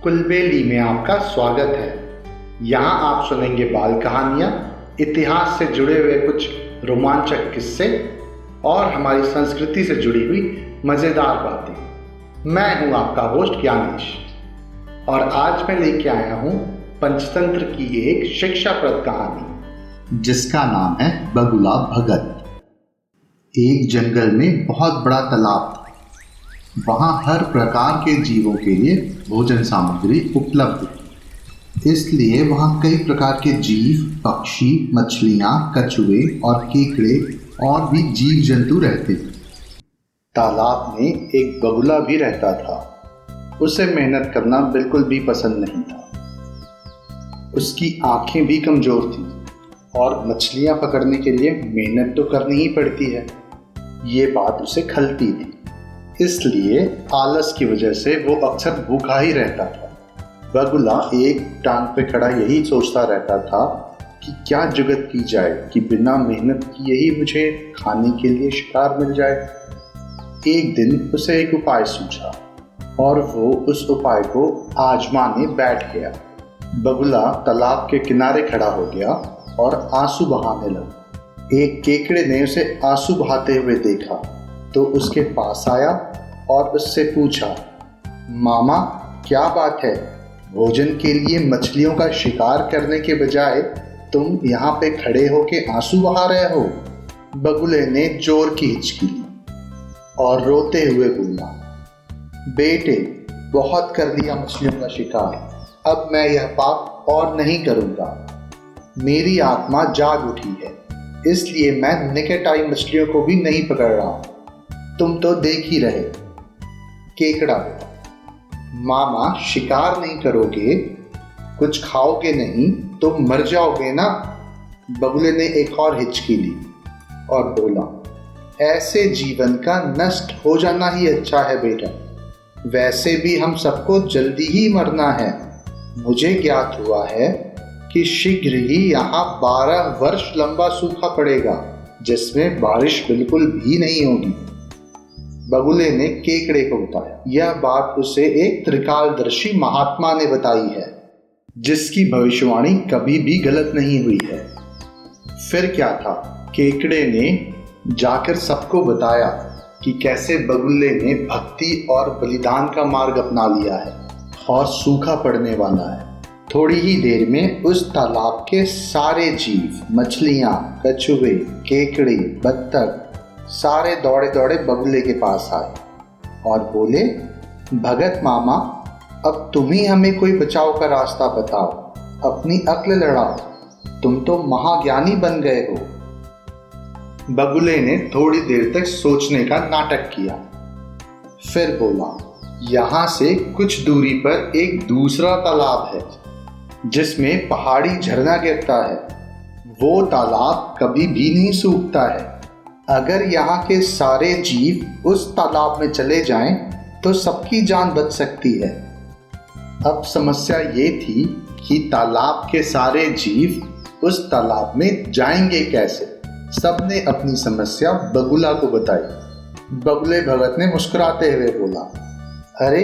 कुलबेली में आपका स्वागत है। यहाँ आप सुनेंगे बाल कहानियाँ, इतिहास से जुड़े हुए कुछ रोमांचक किस्से और हमारी संस्कृति से जुड़ी हुई मज़ेदार बातें। मैं हूँ आपका होस्ट ज्ञानेश और आज मैं लेके आया हूँ पंचतंत्र की एक शिक्षाप्रद कहानी जिसका नाम है बगुला भगत। एक जंगल में बहुत बड़ा तालाब था। वहाँ हर प्रकार के जीवों के लिए भोजन सामग्री उपलब्ध थी, इसलिए वहाँ कई प्रकार के जीव, पक्षी, मछलियाँ, कछुए और केकड़े और भी जीव जंतु रहते थे। तालाब में एक बगुला भी रहता था। उसे मेहनत करना बिल्कुल भी पसंद नहीं था। उसकी आंखें भी कमजोर थी और मछलियाँ पकड़ने के लिए मेहनत तो करनी ही पड़ती है, ये बात उसे खलती थी। इसलिए आलस की वजह से वो अक्सर भूखा ही रहता था। बगुला एक टांग पे खड़ा यही सोचता रहता था कि क्या जुगत की जाए कि बिना मेहनत किए ही मुझे खाने के लिए शिकार मिल जाए। एक दिन उसे एक उपाय सूझा और वो उस उपाय को आजमाने बैठ गया। बगुला तालाब के किनारे खड़ा हो गया और आंसू बहाने लगा। एक केकड़े ने उसे आंसू बहाते हुए देखा तो उसके पास आया और उससे पूछा, मामा क्या बात है, भोजन के लिए मछलियों का शिकार करने के बजाय तुम यहाँ पे खड़े होके आंसू बहा रहे हो। बगुले ने जोर की हिचकी ली और रोते हुए बोला, बेटे बहुत कर लिया मछलियों का शिकार, अब मैं यह पाप और नहीं करूँगा। मेरी आत्मा जाग उठी है, इसलिए मैं निकट आई मछलियों को भी नहीं पकड़ रहा। तुम तो देख ही रहे। केकड़ा बोला, मामा शिकार नहीं करोगे, कुछ खाओगे नहीं तो मर जाओगे ना। बगुले ने एक और हिचकी ली और बोला, ऐसे जीवन का नष्ट हो जाना ही अच्छा है बेटा, वैसे भी हम सबको जल्दी ही मरना है। मुझे ज्ञात हुआ है कि शीघ्र ही यहाँ 12 वर्ष लंबा सूखा पड़ेगा जिसमें बारिश बिल्कुल भी नहीं होगी। बगुले ने केकड़े को बताया। यह बात उसे एक त्रिकालदर्शी महात्मा ने बताई है जिसकी भविष्यवाणी कभी भी गलत नहीं हुई है। फिर क्या था, केकड़े ने जाकर सबको बताया कि कैसे बगुले ने भक्ति और बलिदान का मार्ग अपना लिया है और सूखा पड़ने वाला है। थोड़ी ही देर में उस तालाब के सारे जीव, मछलियाँ, कछुए, केकड़े, बत्तख सारे दौड़े दौड़े बगुले के पास आए और बोले, भगत मामा अब तुम ही हमें कोई बचाव का रास्ता बताओ, अपनी अक्ल लड़ाओ, तुम तो महाज्ञानी बन गए हो। बगुले ने थोड़ी देर तक सोचने का नाटक किया, फिर बोला, यहाँ से कुछ दूरी पर एक दूसरा तालाब है जिसमें पहाड़ी झरना गिरता है। वो तालाब कभी भी नहीं सूखता है। अगर यहाँ के सारे जीव उस तालाब में चले जाएं तो सबकी जान बच सकती है। अब समस्या ये थी कि तालाब के सारे जीव उस तालाब में जाएंगे कैसे। सबने अपनी समस्या बगुला को बताई। बगुले भगत ने मुस्कुराते हुए बोला, अरे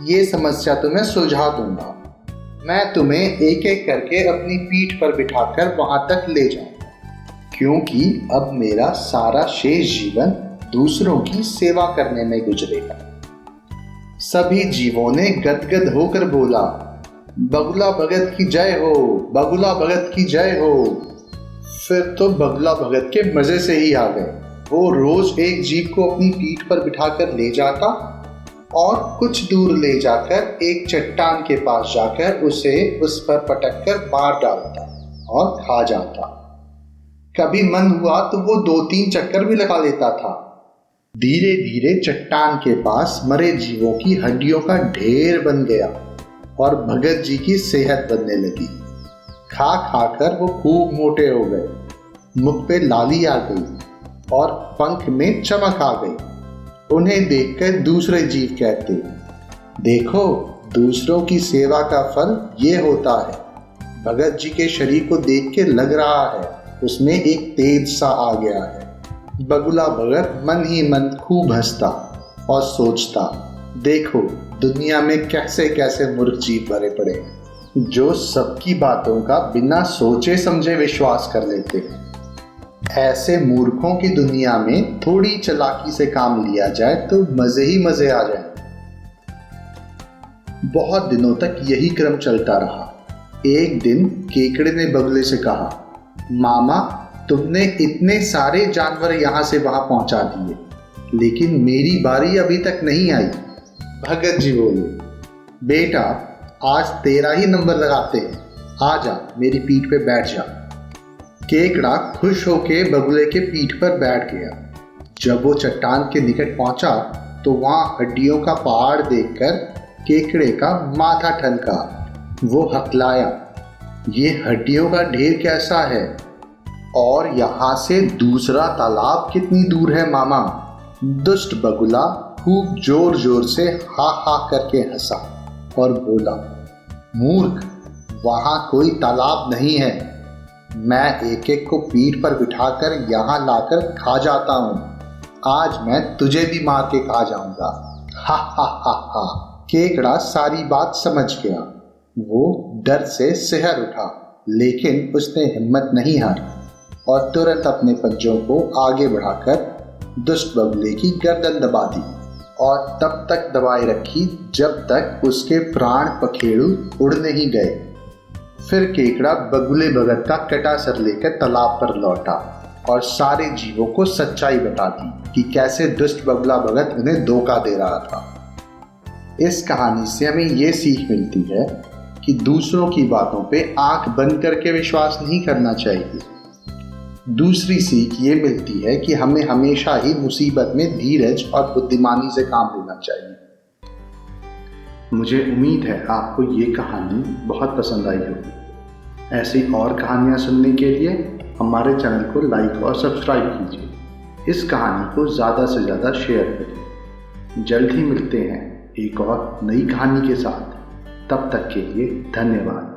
ये समस्या तो मैं सुलझा दूंगा। मैं तुम्हें एक एक करके अपनी पीठ पर बिठाकर वहां तक ले जाऊं, क्योंकि अब मेरा सारा शेष जीवन दूसरों की सेवा करने में गुजरेगा। सभी जीवों ने गदगद होकर बोला, बगुला भगत की जय हो, बगुला भगत की जय हो। फिर तो बगुला भगत के मजे से ही आ गए। वो रोज एक जीव को अपनी पीठ पर बिठाकर ले जाता और कुछ दूर ले जाकर एक चट्टान के पास जाकर उसे उस पर पटक कर मार डालता और खा जाता। कभी मन हुआ तो वो 2-3 चक्कर भी लगा लेता था। धीरे धीरे चट्टान के पास मरे जीवों की हड्डियों का ढेर बन गया और भगत जी की सेहत बनने लगी। खा खाकर वो खूब मोटे हो गए, मुख पे लाली आ गई और पंख में चमक आ गई। उन्हें देखकर दूसरे जीव कहते, देखो दूसरों की सेवा का फल ये होता है। भगत जी के शरीर को देख के लग रहा है उसमें एक तेज सा आ गया है। बगुला भगत मन ही मन खूब हंसता और सोचता, देखो दुनिया में कैसे कैसे मूर्ख जीव भरे पड़े हैं जो सबकी बातों का बिना सोचे समझे विश्वास कर लेते हैं। ऐसे मूर्खों की दुनिया में थोड़ी चालाकी से काम लिया जाए तो मजे ही मजे आ जाए। बहुत दिनों तक यही क्रम चलता रहा। एक दिन केकड़े ने बगुले से कहा, मामा तुमने इतने सारे जानवर यहाँ से वहां पहुंचा दिए, लेकिन मेरी बारी अभी तक नहीं आई। भगत जी बोले, बेटा आज तेरा ही नंबर लगाते हैं, आ जा मेरी पीठ पे बैठ जा। केकड़ा खुश होके बगुले के पीठ पर बैठ गया। जब वो चट्टान के निकट पहुंचा तो वहां हड्डियों का पहाड़ देखकर केकड़े का माथा ठनका। वो हकलाया, ये हड्डियों का ढेर कैसा है और यहाँ से दूसरा तालाब कितनी दूर है मामा? दुष्ट बगुला खूब जोर जोर से हा हा करके हंसा और बोला, मूर्ख, वहां कोई तालाब नहीं है। मैं एक एक को पीठ पर बिठाकर यहाँ लाकर खा जाता हूँ। आज मैं तुझे भी मार के खा जाऊंगा। हा हा हा हा। केकड़ा सारी बात समझ गया। वो डर से सिहर उठा, लेकिन उसने हिम्मत नहीं हारी और तुरंत अपने पंजों को आगे बढ़ाकर दुष्ट बगुले की गर्दन दबा दी और तब तक दबाए रखी जब तक उसके प्राण पखेरु उड़ नहीं गए। फिर केकड़ा बगुले भगत का कटा सर लेकर तालाब पर लौटा और सारे जीवों को सच्चाई बता दी कि कैसे दुष्ट बगुला भगत उन्हें धोखा दे रहा था। इस कहानी से हमें ये सीख मिलती है कि दूसरों की बातों पे आंख बंद करके विश्वास नहीं करना चाहिए। दूसरी सीख ये मिलती है कि हमें हमेशा ही मुसीबत में धीरज और बुद्धिमानी से काम लेना चाहिए। मुझे उम्मीद है आपको ये कहानी बहुत पसंद आई होगी। ऐसी और कहानियाँ सुनने के लिए हमारे चैनल को लाइक और सब्सक्राइब कीजिए। इस कहानी को ज़्यादा से ज़्यादा शेयर करिए। जल्द ही मिलते हैं एक और नई कहानी के साथ। तब तक के लिए धन्यवाद।